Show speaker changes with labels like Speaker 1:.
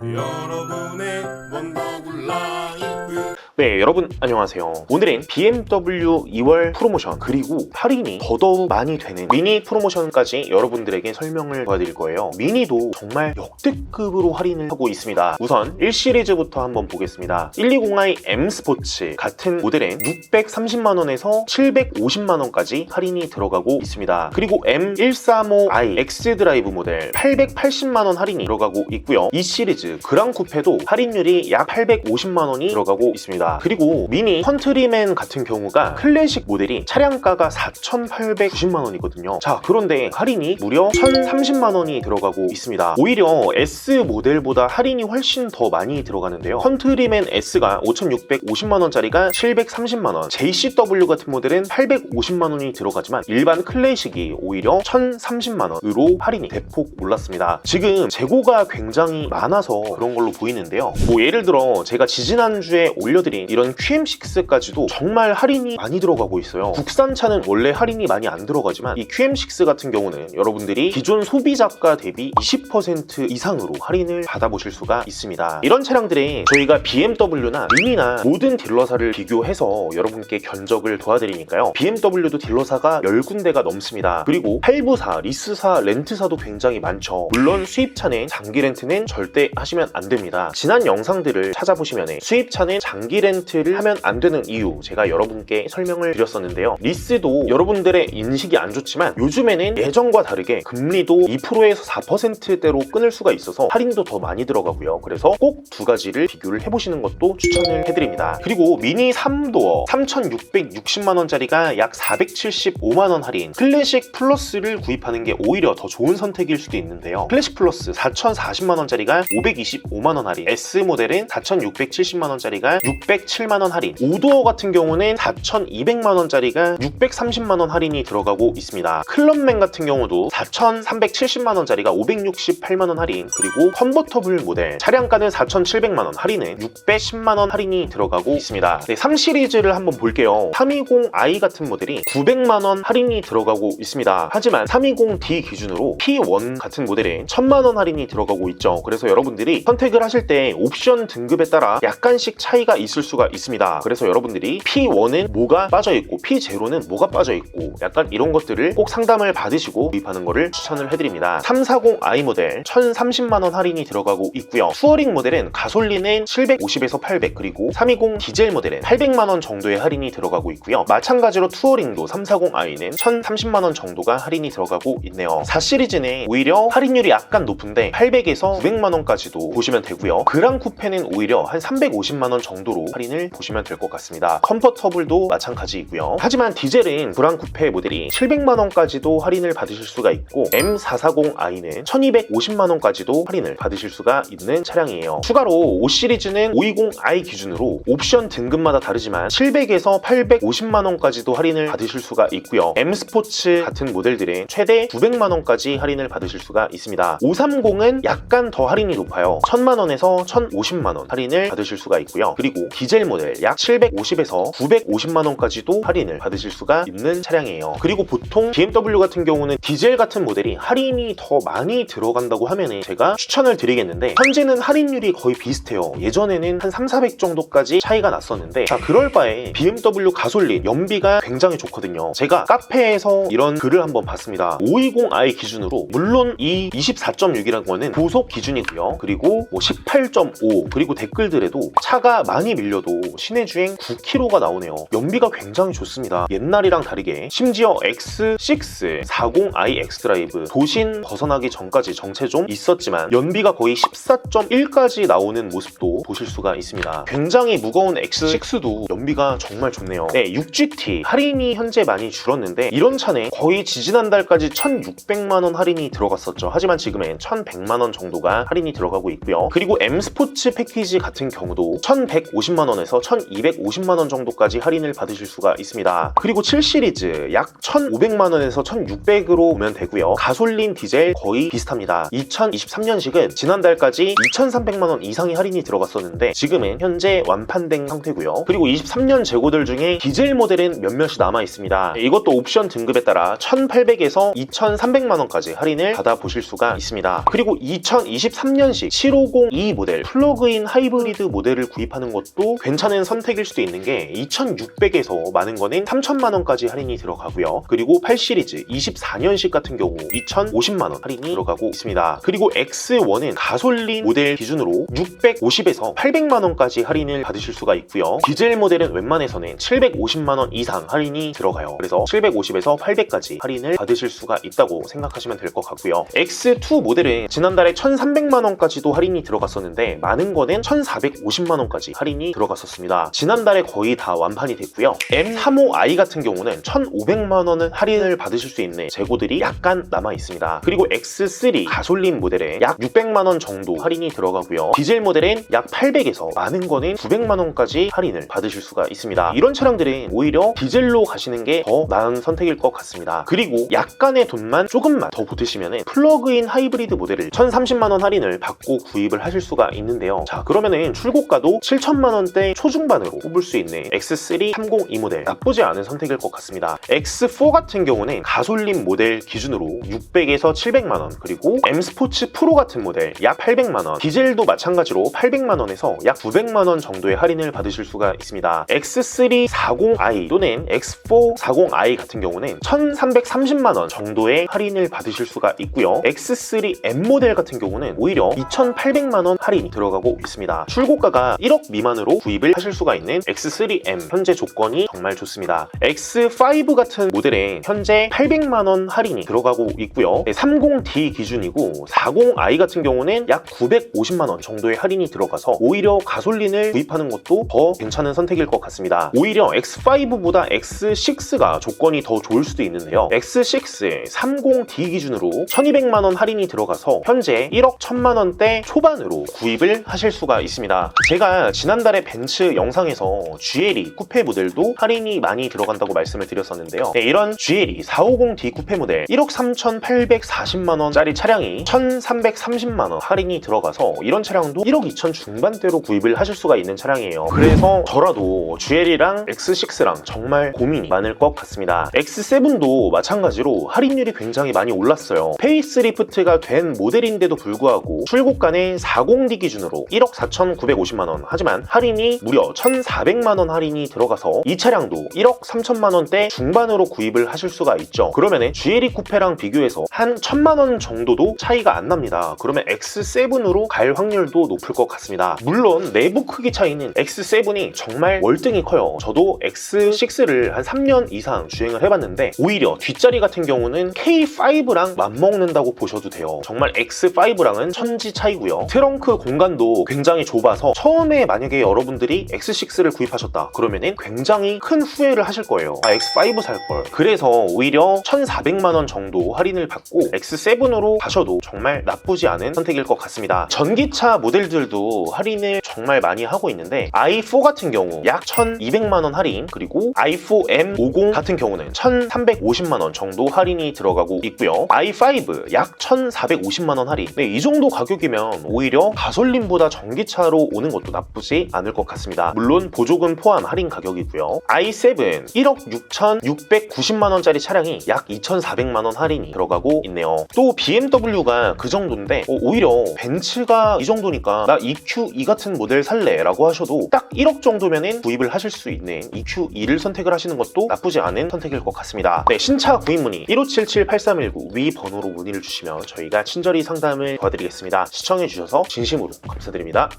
Speaker 1: 여러분의 원더블 라이프.
Speaker 2: 네, 여러분 안녕하세요. 오늘은 BMW 2월 프로모션 그리고 할인이 더더욱 많이 되는 미니 프로모션까지 여러분들에게 설명을 도와드릴 거예요. 미니도 정말 역대급으로 할인을 하고 있습니다. 우선 1시리즈부터 한번 보겠습니다. 120i M 스포츠 같은 모델은 630만원에서 750만원까지 할인이 들어가고 있습니다. 그리고 M135i X 드라이브 모델 880만원 할인이 들어가고 있고요. 이 시리즈 그랑 쿠페도 할인율이 약 850만원이 들어가고 있습니다. 그리고 미니 컨트리맨 같은 경우가 클래식 모델이 차량가가 4,890만원이거든요. 자, 그런데 할인이 무려 1,030만원이 들어가고 있습니다. 오히려 S 모델보다 할인이 훨씬 더 많이 들어가는데요. 컨트리맨 S가 5,650만원짜리가 730만원, JCW 같은 모델은 850만원이 들어가지만 일반 클래식이 오히려 1,030만원으로 할인이 대폭 올랐습니다. 지금 재고가 굉장히 많아서 그런 걸로 보이는데요. 예를 들어 제가 지지난주에 올려드린 이런 QM6까지도 정말 할인이 많이 들어가고 있어요. 국산차는 원래 할인이 많이 안 들어가지만 이 QM6 같은 경우는 여러분들이 기존 소비자가 대비 20% 이상으로 할인을 받아보실 수가 있습니다. 이런 차량들은 저희가 BMW나 미니나 모든 딜러사를 비교해서 여러분께 견적을 도와드리니까요. BMW도 딜러사가 10군데가 넘습니다. 그리고 할부사, 리스사, 렌트사도 굉장히 많죠. 물론 수입차는 장기 렌트는 절대 하시면 안 됩니다. 지난 영상들을 찾아보시면 수입차는 장기 렌트를 하면 안 되는 이유 제가 여러분께 설명을 드렸었는데요. 리스도 여러분들의 인식이 안 좋지만 요즘에는 예전과 다르게 금리도 2%에서 4%대로 끊을 수가 있어서 할인도 더 많이 들어가고요. 그래서 꼭 두 가지를 비교를 해보시는 것도 추천을 해드립니다. 그리고 미니 3도어 3,660만원짜리가 약 475만원 할인, 클래식 플러스를 구입하는 게 오히려 더 좋은 선택일 수도 있는데요. 클래식 플러스 4,040만원짜리가 525만원 할인, S 모델은 4,670만원짜리가 607만원 할인, 5도어 같은 경우는 4,200만원짜리가 630만원 할인이 들어가고 있습니다. 클럽맨 같은 경우도 4,370만원짜리가 568만원 할인, 그리고 컨버터블 모델 차량가는 4,700만원, 할인은 610만원 할인이 들어가고 있습니다. 네, 3시리즈를 한번 볼게요. 320i 같은 모델이 900만원 할인이 들어가고 있습니다. 하지만 320d 기준으로 P1 같은 모델은 1000만원 할인이 들어가고 있죠. 그래서 여러분들이 선택을 하실 때 옵션 등급에 따라 약간씩 차이가 있을 수가 있습니다. 그래서 여러분들이 P1은 뭐가 빠져있고 P0는 뭐가 빠져있고 약간 이런 것들을 꼭 상담을 받으시고 구입하는 거를 추천을 해드립니다. 340i 모델 1030만원 할인이 들어가고 있고요. 투어링 모델은 가솔린은 750에서 800, 그리고 320 디젤 모델은 800만원 정도의 할인이 들어가고 있고요. 마찬가지로 투어링도 340i는 1030만원 정도가 할인이 들어가고 있네요. 4시리즈는 오히려 할인율이 약간 높은데 800에서 900만원까지도 보시면 되고요. 그랑 쿠페는 오히려 한 350만원 정도로 할인을 보시면 될 것 같습니다. 컴포터블도 마찬가지이고요. 하지만 디젤은 그랑 쿠페 모델이 700만원까지도 할인을 받으실 수가 있고 M440i는 1250만원까지도 할인을 받으실 수가 있는 차량이에요. 추가로 5시리즈는 520i 기준으로 옵션 등급마다 다르지만 700에서 850만원까지도 할인을 받으실 수가 있고요. M 스포츠 같은 모델들은 최대 900만원까지 할인을 받으실 수가 있습니다. 530은 약간 더 할인이 높아요. 1000만원에서 1050만원 할인을 받으실 수가 있고요. 그리고 디젤 모델 약 750에서 950만원까지도 할인을 받으실 수가 있는 차량이에요. 그리고 보통 BMW 같은 경우는 디젤 같은 모델이 할인이 더 많이 들어간다고 하면 제가 추천을 드리겠는데 현재는 할인율이 거의 비슷해요. 예전에는 한 3,400 정도까지 차이가 났었는데 자, 그럴 바에 BMW 가솔린 연비가 굉장히 좋거든요. 제가 카페에서 이런 글을 한번 봤습니다. 520i 기준으로 물론 이 24.6이라는 거는 고속 기준이고요. 그리고 18.5 그리고 댓글들에도 차가 많이 밀려도 시내주행 9km가 나오네요. 연비가 굉장히 좋습니다. 옛날이랑 다르게 심지어 X6 40i X드라이브 도심 벗어나기 전까지 정체 좀 있었지만 연비가 거의 14.1까지 나오는 모습도 보실 수가 있습니다. 굉장히 무거운 X6도 연비가 정말 좋네요. 네, 6GT 할인이 현재 많이 줄었는데 이런 차는 거의 지지난달까지 1,600만원 할인이 들어갔었죠. 하지만 지금은 1,100만원 정도가 할인이 들어가고 있고요. 그리고 M 스포츠 패키지 같은 경우도 1,150만원 1,250만원에서 1,250만원 정도까지 할인을 받으실 수가 있습니다. 그리고 7시리즈 약 1,500만원에서 1,600으로 보면 되고요. 가솔린, 디젤 거의 비슷합니다. 2023년식은 지난달까지 2,300만원 이상의 할인이 들어갔었는데 지금은 현재 완판된 상태고요. 그리고 23년 재고들 중에 디젤 모델은 몇몇이 남아 있습니다. 이것도 옵션 등급에 따라 1,800에서 2,300만원까지 할인을 받아보실 수가 있습니다. 그리고 2023년식 750E 모델 플러그인 하이브리드 모델을 구입하는 것도 괜찮은 선택일 수도 있는 게 2,600에서 많은 거는 3,000만원까지 할인이 들어가고요. 그리고 8시리즈 24년식 같은 경우 2,050만원 할인이 들어가고 있습니다. 그리고 X1은 가솔린 모델 기준으로 650에서 800만원까지 할인을 받으실 수가 있고요. 디젤 모델은 웬만해서는 750만원 이상 할인이 들어가요. 그래서 750에서 800까지 할인을 받으실 수가 있다고 생각하시면 될 것 같고요. X2 모델은 지난달에 1,300만원까지도 할인이 들어갔었는데 많은 거는 1,450만원까지 할인이 들어갔었습니다. 지난달에 거의 다 완판이 됐고요. M35i 같은 경우는 1,500만원은 할인을 받으실 수 있는 재고들이 약간 남아 있습니다. 그리고 X3 가솔린 모델에 약 600만원 정도 할인이 들어가고요. 디젤 모델은 약 800에서 많은 거는 900만원까지 할인을 받으실 수가 있습니다. 이런 차량들은 오히려 디젤로 가시는 게 더 나은 선택일 것 같습니다. 그리고 약간의 돈만 조금만 더 보태시면 플러그인 하이브리드 모델을 1,030만원 할인을 받고 구입을 하실 수가 있는데요. 자, 그러면은 출고가도 7,000만원대 초중반으로 뽑을 수 있는 X3 302 모델 나쁘지 않은 선택일 것 같습니다. X4 같은 경우는 가솔린 모델 기준으로 600에서 700만원, 그리고 M스포츠 프로 같은 모델 약 800만원, 디젤도 마찬가지로 800만원에서 약 900만원 정도의 할인을 받으실 수가 있습니다. X3 40i 또는 X4 40i 같은 경우는 1,330만원 정도의 할인을 받으실 수가 있고요. X3M 모델 같은 경우는 오히려 2,800만원 할인이 들어가고 있습니다. 출고가가 1억 미만으로 구입을 하실 수가 있는 X3M 현재 조건이 정말 좋습니다. X5 같은 모델은 현재 800만원 할인이 들어가고 있고요. 30D 기준이고 40i 같은 경우는 약 950만원 정도의 할인이 들어가서 오히려 가솔린을 구입하는 것도 더 괜찮은 선택일 것 같습니다. 오히려 X5보다 X6가 조건이 더 좋을 수도 있는데요. X6 30D 기준으로 1,200만원 할인이 들어가서 현재 1억 1,000만원대 초반으로 구입을 하실 수가 있습니다. 제가 지난달에 벤츠 영상에서 GLE 쿠페 모델도 할인이 많이 들어간다고 말씀을 드렸었는데요. 이런 GLE 450D 쿠페 모델 1억 3,840만원짜리 차량이 1,330만원 할인이 들어가서 이런 차량도 1억 2천 중반대로 구입을 하실 수가 있는 차량이에요. 그래서 저라도 GLE랑 X6랑 정말 고민이 많을 것 같습니다. X7도 마찬가지로 할인율이 굉장히 많이 올랐어요. 페이스리프트가 된 모델인데도 불구하고 출고가는 40D 기준으로 1억 4,950만원, 하지만 할인이 무려 1,400만원 할인이 들어가서 이 차량도 1억 3천만원대 중반으로 구입을 하실 수가 있죠. 그러면은 GLE 쿠페랑 비교해서 한 1,000만원 정도도 차이가 안 납니다. 그러면 X7으로 갈 확률도 높을 것 같습니다. 물론 내부 크기 차이는 X7이 정말 월등히 커요. 저도 X6를 한 3년 이상 주행을 해봤는데 오히려 뒷자리 같은 경우는 K5랑 맞먹는다고 보셔도 돼요. 정말 X5랑은 천지 차이고요. 트렁크 공간도 굉장히 좁아서 처음에 만약에 여러분들이 X6를 구입하셨다 그러면은 굉장히 큰 후회를 하실 거예요. X5 살걸. 그래서 오히려 1,400만원 정도 할인을 받고 X7으로 가셔도 정말 나쁘지 않은 선택일 것 같습니다. 전기차 모델들도 할인을 정말 많이 하고 있는데 i4 같은 경우 약 1,200만원 할인, 그리고 i4M50 같은 경우는 1,350만원 정도 할인이 들어가고 있고요. i5 약 1,450만원 할인. 이 정도 가격이면 오히려 가솔린보다 전기차로 오는 것도 나쁘지 않을 것 같습니다. 물론 보조금 포함 할인 가격이고요. i7 1억 6,690만원짜리 차량이 약 2,400만원 할인이 들어가고 있네요. 또 BMW가 그 정도인데 오히려 벤츠가 이 정도니까 나 EQ2 같은 모델 살래 라고 하셔도 딱 1억 정도면은 구입을 하실 수 있는 EQ2를 선택을 하시는 것도 나쁘지 않은 선택일 것 같습니다. 네, 신차 구입 문의 1577-8319 위 번호로 문의를 주시면 저희가 친절히 상담을 도와드리겠습니다. 시청해주셔서 진심으로 감사드립니다.